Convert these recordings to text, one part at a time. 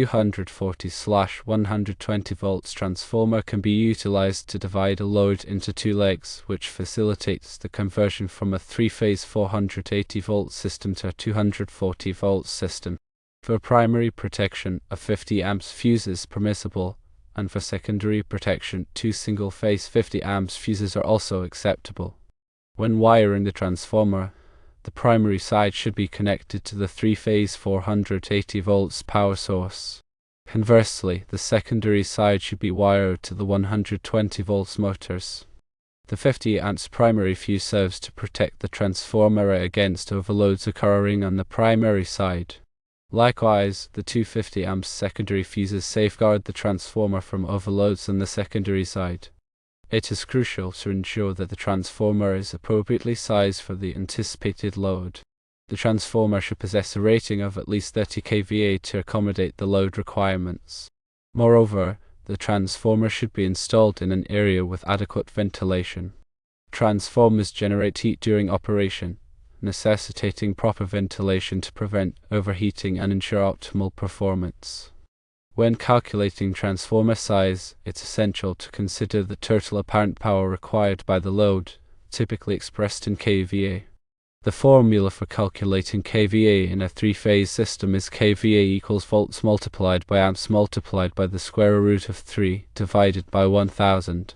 240/120 volts transformer can be utilized to divide a load into two legs, which facilitates the conversion from a three-phase 480 volt system to a 240 volt system. For primary protection, a 50 amps fuse is permissible, and for secondary protection, two single-phase 50 amps fuses are also acceptable. When wiring the transformer, the primary side should be connected to the three-phase 480 volts power source. Conversely, the secondary side should be wired to the 120 volts motors. The 50 amps primary fuse serves to protect the transformer against overloads occurring on the primary side. Likewise, the 250 amps secondary fuses safeguard the transformer from overloads on the secondary side. It is crucial to ensure that the transformer is appropriately sized for the anticipated load. The transformer should possess a rating of at least 30 kVA to accommodate the load requirements. Moreover, the transformer should be installed in an area with adequate ventilation. Transformers generate heat during operation, necessitating proper ventilation to prevent overheating and ensure optimal performance. When calculating transformer size, it's essential to consider the total apparent power required by the load, typically expressed in kVA. The formula for calculating kVA in a three-phase system is kVA equals volts multiplied by amps multiplied by the square root of 3 divided by 1000.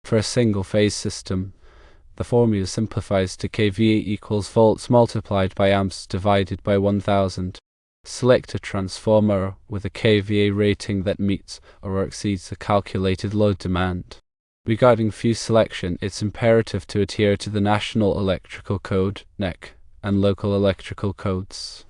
For a single-phase system, the formula simplifies to kVA equals volts multiplied by amps divided by 1000. Select a transformer with a kVA rating that meets or exceeds the calculated load demand. Regarding fuse selection, it's imperative to adhere to the National Electrical Code (NEC) and local electrical codes.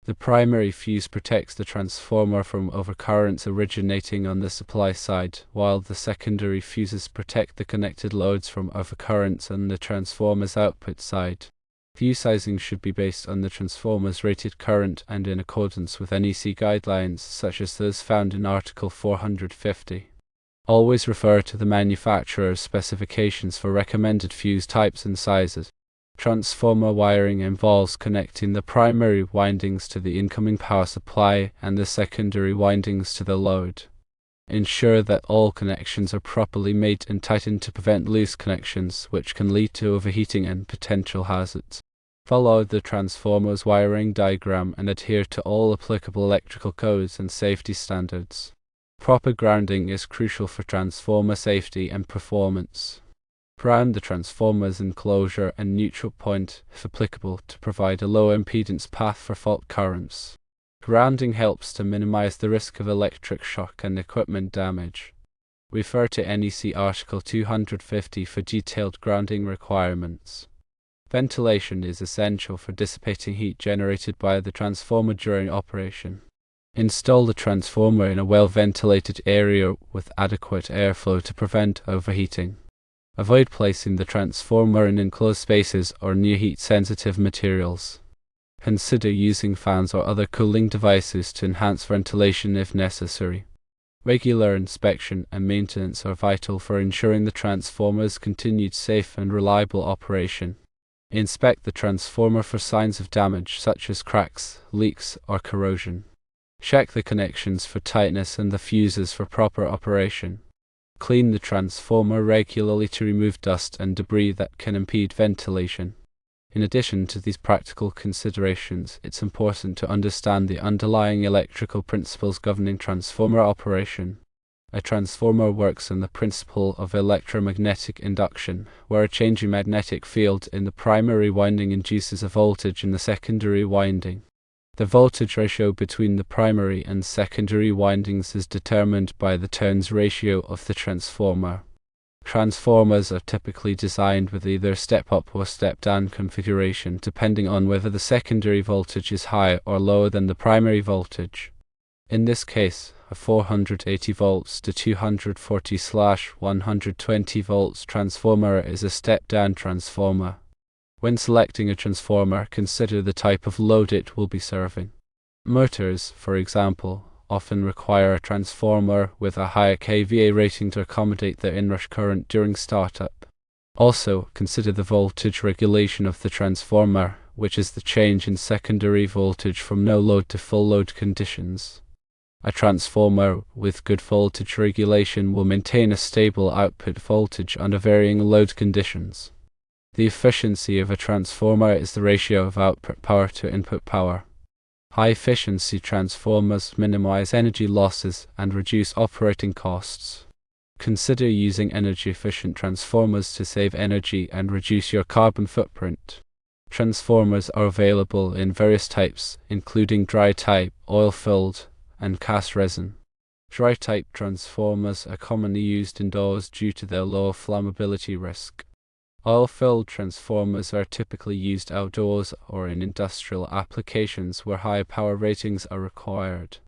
The primary fuse protects the transformer from overcurrents originating on the supply side, while the secondary fuses protect the connected loads from overcurrents on the transformer's output side. Fuse sizing should be based on the transformer's rated current and in accordance with NEC guidelines such as those found in Article 450. Always refer to the manufacturer's specifications for recommended fuse types and sizes. Transformer wiring involves connecting the primary windings to the incoming power supply and the secondary windings to the load. Ensure that all connections are properly made and tightened to prevent loose connections, which can lead to overheating and potential hazards. Follow the transformer's wiring diagram and adhere to all applicable electrical codes and safety standards. Proper grounding is crucial for transformer safety and performance. Ground the transformer's enclosure and neutral point, if applicable, to provide a low impedance path for fault currents. Grounding helps to minimize the risk of electric shock and equipment damage. Refer to NEC Article 250 for detailed grounding requirements. Ventilation is essential for dissipating heat generated by the transformer during operation. Install the transformer in a well-ventilated area with adequate airflow to prevent overheating. Avoid placing the transformer in enclosed spaces or near heat-sensitive materials. Consider using fans or other cooling devices to enhance ventilation if necessary. Regular inspection and maintenance are vital for ensuring the transformer's continued safe and reliable operation. Inspect the transformer for signs of damage such as cracks, leaks, or corrosion. Check the connections for tightness and the fuses for proper operation. Clean the transformer regularly to remove dust and debris that can impede ventilation. In addition to these practical considerations, it's important to understand the underlying electrical principles governing transformer operation. A transformer works on the principle of electromagnetic induction, where a changing magnetic field in the primary winding induces a voltage in the secondary winding. The voltage ratio between the primary and secondary windings is determined by the turns ratio of the transformer. Transformers are typically designed with either step-up or step-down configuration, depending on whether the secondary voltage is higher or lower than the primary voltage. In this case, a 480 volts to 240/120 volts transformer is a step-down transformer. When selecting a transformer, consider the type of load it will be serving. Motors, for example, often require a transformer with a higher kVA rating to accommodate the inrush current during startup. Also, consider the voltage regulation of the transformer, which is the change in secondary voltage from no load to full load conditions. A transformer with good voltage regulation will maintain a stable output voltage under varying load conditions. The efficiency of a transformer is the ratio of output power to input power. High-efficiency transformers minimize energy losses and reduce operating costs. Consider using energy-efficient transformers to save energy and reduce your carbon footprint. Transformers are available in various types, including dry-type, oil-filled, and cast resin. Dry-type transformers are commonly used indoors due to their low flammability risk. Oil-filled transformers are typically used outdoors or in industrial applications where high power ratings are required.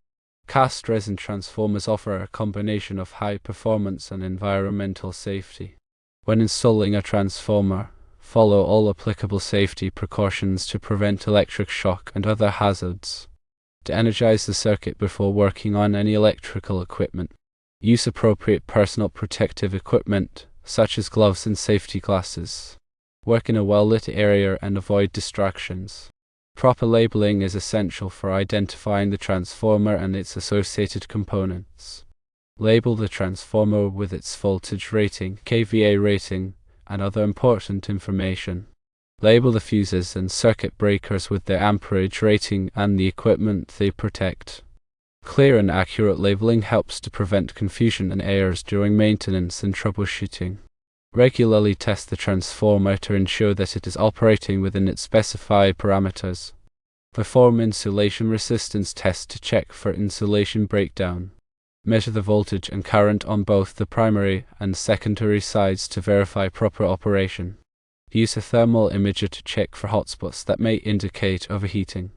Cast resin transformers offer a combination of high performance and environmental safety. When installing a transformer, follow all applicable safety precautions to prevent electric shock and other hazards. To energize the circuit before working on any electrical equipment, use appropriate personal protective equipment, such as gloves and safety glasses. Work in a well-lit area and avoid distractions. Proper labeling is essential for identifying the transformer and its associated components. Label the transformer with its voltage rating, kVA rating, and other important information. Label the fuses and circuit breakers with their amperage rating and the equipment they protect. Clear and accurate labeling helps to prevent confusion and errors during maintenance and troubleshooting. Regularly test the transformer to ensure that it is operating within its specified parameters. Perform insulation resistance tests to check for insulation breakdown. Measure the voltage and current on both the primary and secondary sides to verify proper operation. Use a thermal imager to check for hotspots that may indicate overheating.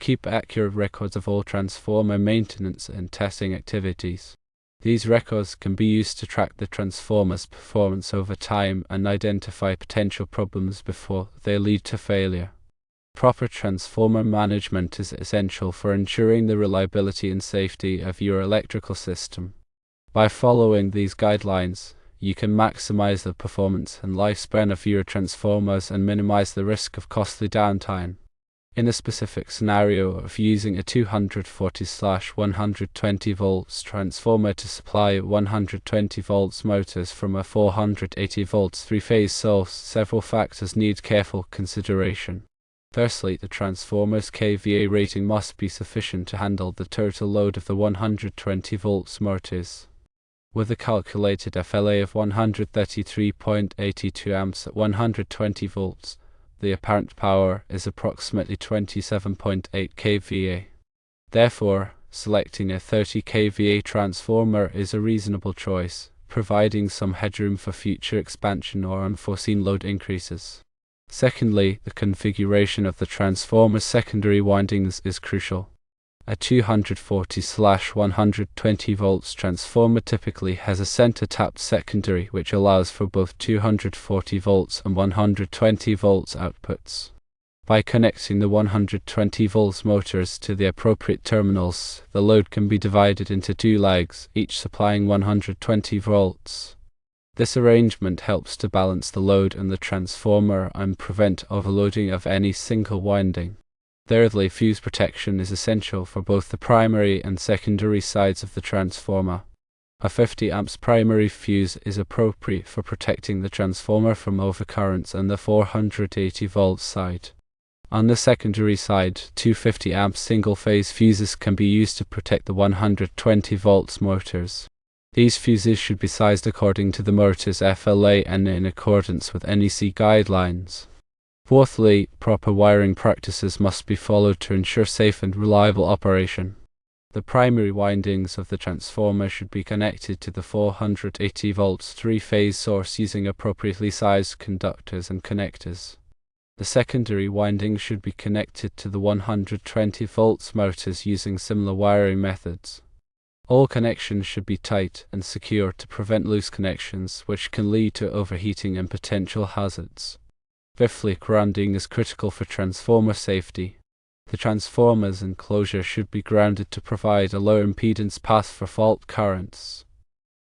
Keep accurate records of all transformer maintenance and testing activities. These records can be used to track the transformer's performance over time and identify potential problems before they lead to failure. Proper transformer management is essential for ensuring the reliability and safety of your electrical system. By following these guidelines, you can maximize the performance and lifespan of your transformers and minimize the risk of costly downtime. In a specific scenario of using a 240/120 volts transformer to supply 120 volts motors from a 480 volts three-phase source, several factors need careful consideration. Firstly, the transformer's kVA rating must be sufficient to handle the total load of the 120 volts motors. With a calculated FLA of 133.82 amps at 120 volts, the apparent power is approximately 27.8 kVA. Therefore, selecting a 30 kVA transformer is a reasonable choice, providing some headroom for future expansion or unforeseen load increases. Secondly, the configuration of the transformer's secondary windings is crucial. A 240/120 volts transformer typically has a center-tapped secondary which allows for both 240 volts and 120 volts outputs. By connecting the 120 volts motors to the appropriate terminals, the load can be divided into two legs, each supplying 120 volts. This arrangement helps to balance the load in the transformer and prevent overloading of any single winding. Thirdly, fuse protection is essential for both the primary and secondary sides of the transformer. A 50 amps primary fuse is appropriate for protecting the transformer from overcurrents on the 480 volts side. On the secondary side, 250 amp single-phase fuses can be used to protect the 120 volts motors. These fuses should be sized according to the motor's FLA and in accordance with NEC guidelines. Fourthly, proper wiring practices must be followed to ensure safe and reliable operation. The primary windings of the transformer should be connected to the 480 volts three-phase source using appropriately sized conductors and connectors. The secondary windings should be connected to the 120 volts motors using similar wiring methods. All connections should be tight and secure to prevent loose connections, which can lead to overheating and potential hazards. Fifthly, grounding is critical for transformer safety. The transformer's enclosure should be grounded to provide a low impedance path for fault currents.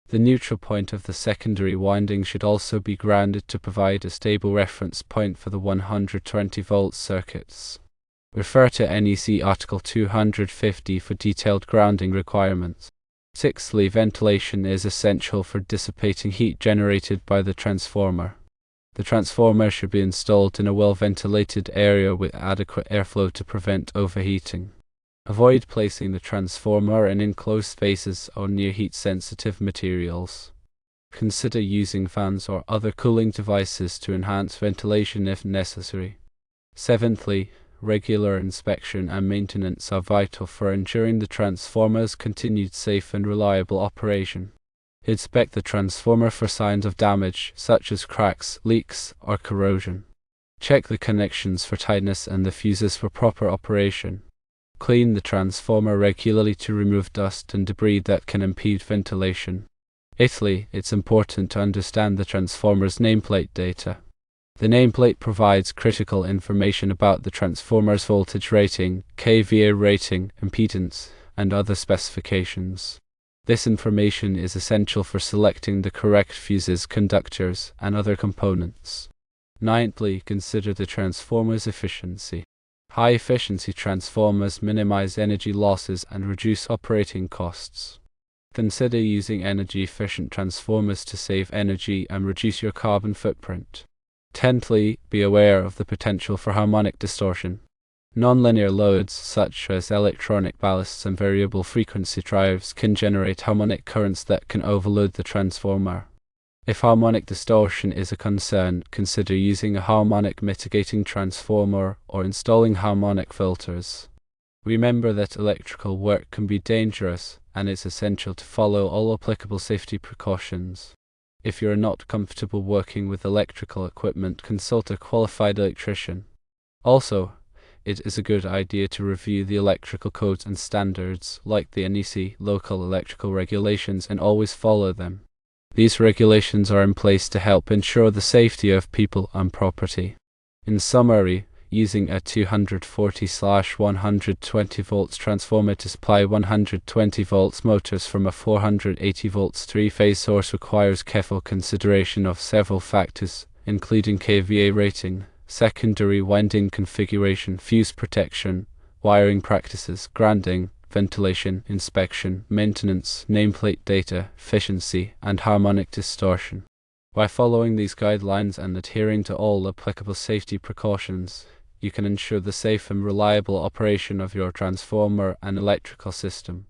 The neutral point of the secondary winding should also be grounded to provide a stable reference point for the 120 volt circuits. Refer to NEC Article 250 for detailed grounding requirements. Sixthly, ventilation is essential for dissipating heat generated by the transformer. The transformer should be installed in a well-ventilated area with adequate airflow to prevent overheating. Avoid placing the transformer in enclosed spaces or near heat-sensitive materials. Consider using fans or other cooling devices to enhance ventilation if necessary. Seventhly, regular inspection and maintenance are vital for ensuring the transformer's continued safe and reliable operation. Inspect the transformer for signs of damage, such as cracks, leaks, or corrosion. Check the connections for tightness and the fuses for proper operation. Clean the transformer regularly to remove dust and debris that can impede ventilation. Eighthly, it's important to understand the transformer's nameplate data. The nameplate provides critical information about the transformer's voltage rating, kVA rating, impedance, and other specifications. This information is essential for selecting the correct fuses, conductors, and other components. Ninthly, consider the transformer's efficiency. High-efficiency transformers minimize energy losses and reduce operating costs. Consider using energy-efficient transformers to save energy and reduce your carbon footprint. Tenthly, be aware of the potential for harmonic distortion. Nonlinear loads, such as electronic ballasts and variable frequency drives, can generate harmonic currents that can overload the transformer. If harmonic distortion is a concern, consider using a harmonic mitigating transformer or installing harmonic filters. Remember that electrical work can be dangerous, and it's essential to follow all applicable safety precautions. If you are not comfortable working with electrical equipment, consult a qualified electrician. Also, it is a good idea to review the electrical codes and standards, like the NEC local electrical regulations, and always follow them. These regulations are in place to help ensure the safety of people and property. In summary, using a 240/120 volts transformer to supply 120 volts motors from a 480 volts three-phase source requires careful consideration of several factors, including kVA rating, secondary winding configuration, fuse protection, wiring practices, grounding, ventilation, inspection, maintenance, nameplate data, efficiency, and harmonic distortion. By following these guidelines and adhering to all applicable safety precautions, you can ensure the safe and reliable operation of your transformer and electrical system.